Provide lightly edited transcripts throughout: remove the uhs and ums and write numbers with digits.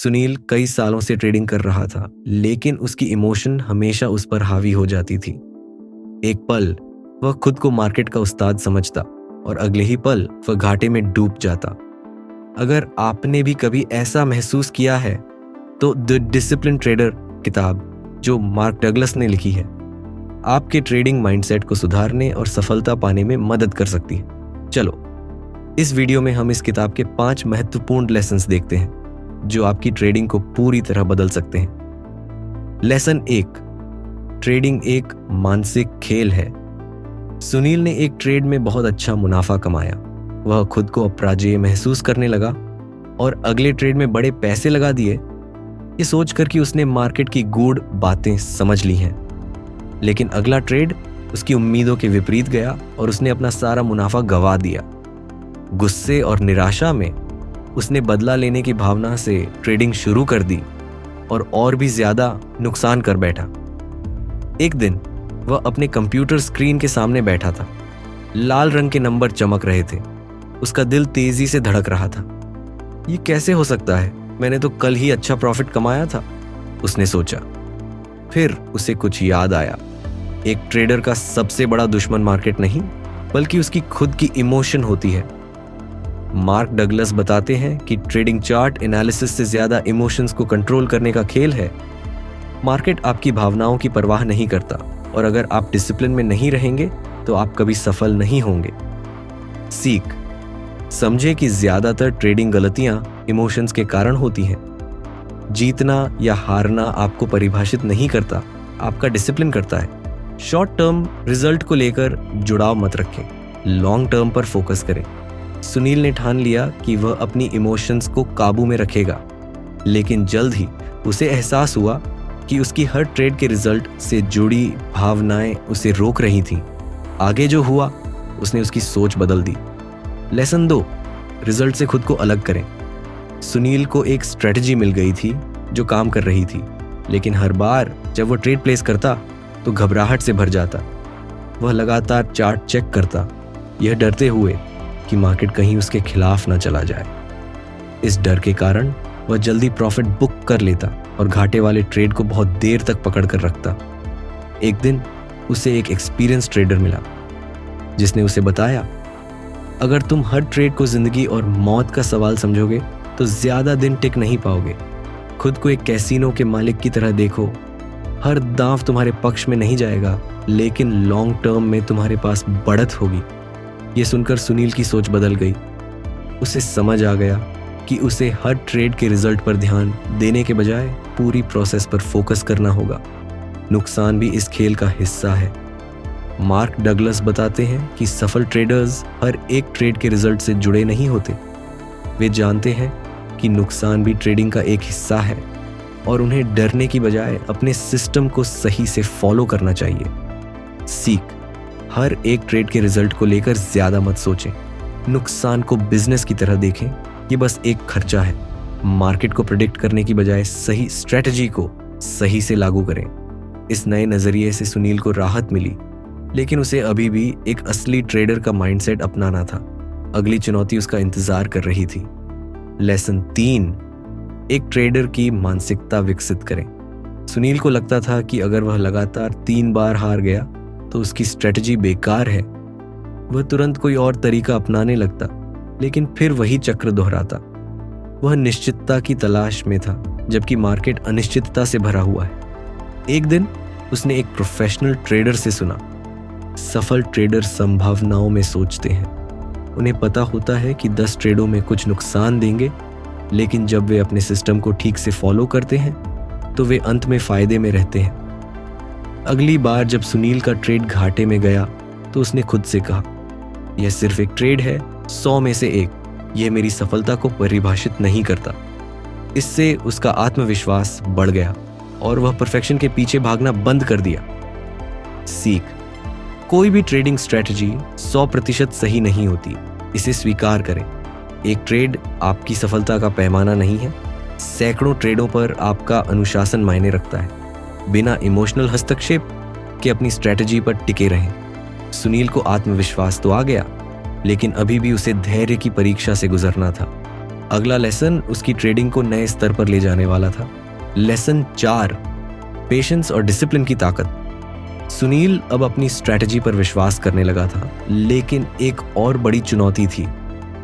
सुनील कई सालों से ट्रेडिंग कर रहा था, लेकिन उसकी इमोशन हमेशा उस पर हावी हो जाती थी। एक पल वह खुद को मार्केट का उस्ताद समझता और अगले ही पल वह घाटे में डूब जाता। अगर आपने भी कभी ऐसा महसूस किया है तो द डिसिप्लिन ट्रेडर किताब जो मार्क डगलस ने लिखी है आपके ट्रेडिंग माइंडसेट को सुधारने और सफलता पाने में मदद कर सकती है। चलो इस वीडियो में हम इस किताब के 5 महत्वपूर्ण लेसन्स देखते हैं जो आपकी ट्रेडिंग को पूरी तरह बदल सकते हैं। लेसन 1, ट्रेडिंग एक मानसिक खेल है। सुनील ने एक ट्रेड में बहुत अच्छा मुनाफा कमाया। वह खुद को अपराजेय महसूस करने लगा और अगले ट्रेड में बड़े पैसे लगा दिए, ये सोचकर कि उसने मार्केट की गूढ़ बातें समझ ली हैं। लेकिन अगला ट्रेड उसकी उम्मीदों के विपरीत गया और उसने अपना सारा मुनाफा गंवा दिया। गुस्से और निराशा में उसने बदला लेने की भावना से ट्रेडिंग शुरू कर दी और भी ज्यादा नुकसान कर बैठा। एक दिन वह अपने कंप्यूटर स्क्रीन के सामने बैठा था। लाल रंग के नंबर चमक रहे थे। उसका दिल तेजी से धड़क रहा था। ये कैसे हो सकता है? मैंने तो कल ही अच्छा प्रॉफिट कमाया था, उसने सोचा। फिर उसे कुछ याद आया। एक ट्रेडर का सबसे बड़ा दुश्मन मार्केट नहीं, बल्कि उसकी खुद की इमोशन होती है। मार्क डगलस बताते हैं कि ट्रेडिंग चार्ट एनालिसिस से ज्यादा इमोशंस को कंट्रोल करने का खेल है। मार्केट आपकी भावनाओं की परवाह नहीं करता और अगर आप डिसिप्लिन में नहीं रहेंगे तो आप कभी सफल नहीं होंगे। सीख, समझे कि ज्यादातर ट्रेडिंग गलतियां इमोशंस के कारण होती हैं। जीतना या हारना आपको परिभाषित नहीं करता, आपका डिसिप्लिन करता है। शॉर्ट टर्म रिजल्ट को लेकर जुड़ाव मत रखें, लॉन्ग टर्म पर फोकस करें। सुनील ने ठान लिया कि वह अपनी इमोशंस को काबू में रखेगा, लेकिन जल्द ही उसे एहसास हुआ कि उसकी हर ट्रेड के रिजल्ट से जुड़ी भावनाएं उसे रोक रही थीं। आगे जो हुआ उसने उसकी सोच बदल दी। लेसन 2, रिजल्ट से खुद को अलग करें। सुनील को एक स्ट्रेटजी मिल गई थी जो काम कर रही थी, लेकिन हर बार जब वो ट्रेड प्लेस करता तो घबराहट से भर जाता। वह लगातार चार्ट चेक करता, यह डरते हुए कि मार्केट कहीं उसके खिलाफ न चला जाए। इस डर के कारण वह जल्दी प्रॉफिट बुक कर लेता और घाटे वाले ट्रेड को बहुत देर तक पकड़ कर रखता। एक दिन उसे एक एक्सपीरियंस ट्रेडर मिला जिसने उसे बताया, अगर तुम हर ट्रेड को जिंदगी और मौत का सवाल समझोगे तो ज्यादा दिन टिक नहीं पाओगे। खुद को एक कैसीनो के मालिक की तरह देखो। हर दांव तुम्हारे पक्ष में नहीं जाएगा, लेकिन लॉन्ग टर्म में तुम्हारे पास बढ़त होगी। यह सुनकर सुनील की सोच बदल गई। उसे समझ आ गया कि उसे हर ट्रेड के रिजल्ट पर ध्यान देने के बजाय पूरी प्रोसेस पर फोकस करना होगा। नुकसान भी इस खेल का हिस्सा है। मार्क डगलस बताते हैं कि सफल ट्रेडर्स हर एक ट्रेड के रिजल्ट से जुड़े नहीं होते। वे जानते हैं कि नुकसान भी ट्रेडिंग का एक हिस्सा है और उन्हें डरने की बजाय अपने सिस्टम को सही से फॉलो करना चाहिए। सीख, हर एक ट्रेड के रिजल्ट को लेकर ज्यादा मत सोचें। नुकसान को बिजनेस की तरह देखें, ये बस एक खर्चा है। मार्केट को प्रेडिक्ट करने की बजाय सही स्ट्रेटजी को सही से लागू करें। इस नए नजरिए से सुनील को राहत मिली, लेकिन उसे अभी भी एक असली ट्रेडर का माइंडसेट अपनाना था। अगली चुनौती उसका इंतजार कर रही थी। लेसन 3, एक ट्रेडर की मानसिकता विकसित करें। सुनील को लगता था कि अगर वह लगातार 3 बार हार गया तो उसकी स्ट्रेटजी बेकार है। वह तुरंत कोई और तरीका अपनाने लगता, लेकिन फिर वही चक्र दोहराता। वह निश्चितता की तलाश में था, जबकि मार्केट अनिश्चितता से भरा हुआ है। एक दिन उसने एक प्रोफेशनल ट्रेडर से सुना, सफल ट्रेडर संभावनाओं में सोचते हैं। उन्हें पता होता है कि 10 ट्रेडों में कुछ नुकसान देंगे, लेकिन जब वे अपने सिस्टम को ठीक से फॉलो करते हैं तो वे अंत में फायदे में रहते हैं। अगली बार जब सुनील का ट्रेड घाटे में गया तो उसने खुद से कहा, यह सिर्फ एक ट्रेड है, 100 में से एक। यह मेरी सफलता को परिभाषित नहीं करता। इससे उसका आत्मविश्वास बढ़ गया और वह परफेक्शन के पीछे भागना बंद कर दिया। सीख, कोई भी ट्रेडिंग स्ट्रेटजी 100% सही नहीं होती, इसे स्वीकार करें। एक ट्रेड आपकी सफलता का पैमाना नहीं है। सैकड़ों ट्रेडों पर आपका अनुशासन मायने रखता है। बिना इमोशनल हस्तक्षेप के अपनी स्ट्रेटजी पर टिके रहें। सुनील को आत्मविश्वास तो आ गया, लेकिन अभी भी उसे धैर्य की परीक्षा से गुजरना था। अगला लेसन उसकी ट्रेडिंग को नए स्तर पर ले जाने वाला था। लेसन 4, पेशेंस और डिसिप्लिन की ताकत। सुनील अब अपनी स्ट्रैटेजी पर विश्वास करने लगा था, लेकिन एक और बड़ी चुनौती थी,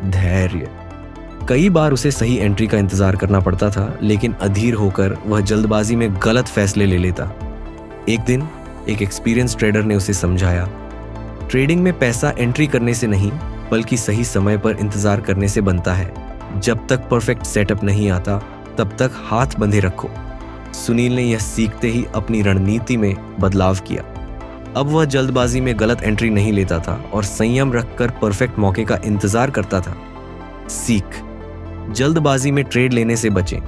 धैर्य। कई बार उसे सही एंट्री का इंतजार करना पड़ता था, लेकिन अधीर होकर वह जल्दबाजी में गलत फैसले ले लेता। एक दिन एक एक्सपीरियंस ट्रेडर ने उसे समझाया, ट्रेडिंग में पैसा एंट्री करने से नहीं बल्कि सही समय पर इंतजार करने से बनता है। जब तक परफेक्ट सेटअप नहीं आता तब तक हाथ बंधे रखो। सुनील ने यह सीखते ही अपनी रणनीति में बदलाव किया। अब वह जल्दबाजी में गलत एंट्री नहीं लेता था और संयम रखकर परफेक्ट मौके का इंतजार करता था। सीख, जल्दबाजी में ट्रेड लेने से बचें,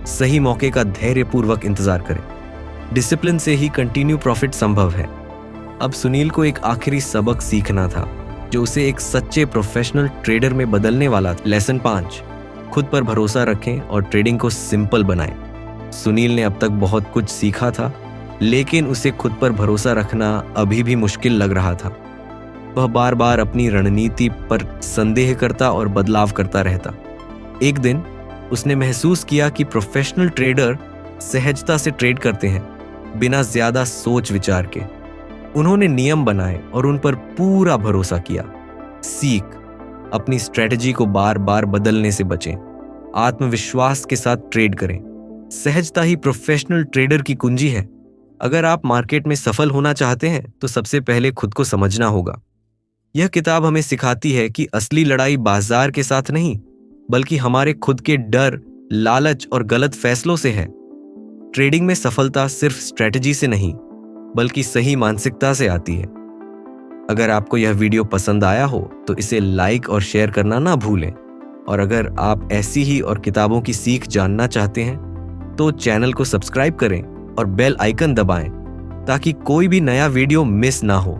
सही मौके का धैर्यपूर्वक इंतजार करें। डिसिप्लिन से ही कंटिन्यू प्रॉफिट संभव है। अब सुनील को एक आखिरी सबक सीखना था जो उसे एक सच्चे प्रोफेशनल ट्रेडर में बदलने वाला था। लेसन 5, खुद पर भरोसा रखें और ट्रेडिंग को सिंपल बनाएं। सुनील ने अब तक बहुत कुछ सीखा था, लेकिन उसे खुद पर भरोसा रखना अभी भी मुश्किल लग रहा था। वह बार बार अपनी रणनीति पर संदेह करता और बदलाव करता रहता। एक दिन उसने महसूस किया कि प्रोफेशनल ट्रेडर सहजता से ट्रेड करते हैं, बिना ज्यादा सोच विचार के। उन्होंने नियम बनाए और उन पर पूरा भरोसा किया। सीख, अपनी स्ट्रेटजी को बार बार बदलने से बचें, आत्मविश्वास के साथ ट्रेड करें। सहजता ही प्रोफेशनल ट्रेडर की कुंजी है। अगर आप मार्केट में सफल होना चाहते हैं तो सबसे पहले खुद को समझना होगा। यह किताब हमें सिखाती है कि असली लड़ाई बाजार के साथ नहीं बल्कि हमारे खुद के डर, लालच और गलत फैसलों से है। ट्रेडिंग में सफलता सिर्फ स्ट्रेटजी से नहीं बल्कि सही मानसिकता से आती है। अगर आपको यह वीडियो पसंद आया हो तो इसे लाइक और शेयर करना ना भूलें। और अगर आप ऐसी ही और किताबों की सीख जानना चाहते हैं तो चैनल को सब्सक्राइब करें और बेल आइकन दबाएं ताकि कोई भी नया वीडियो मिस ना हो।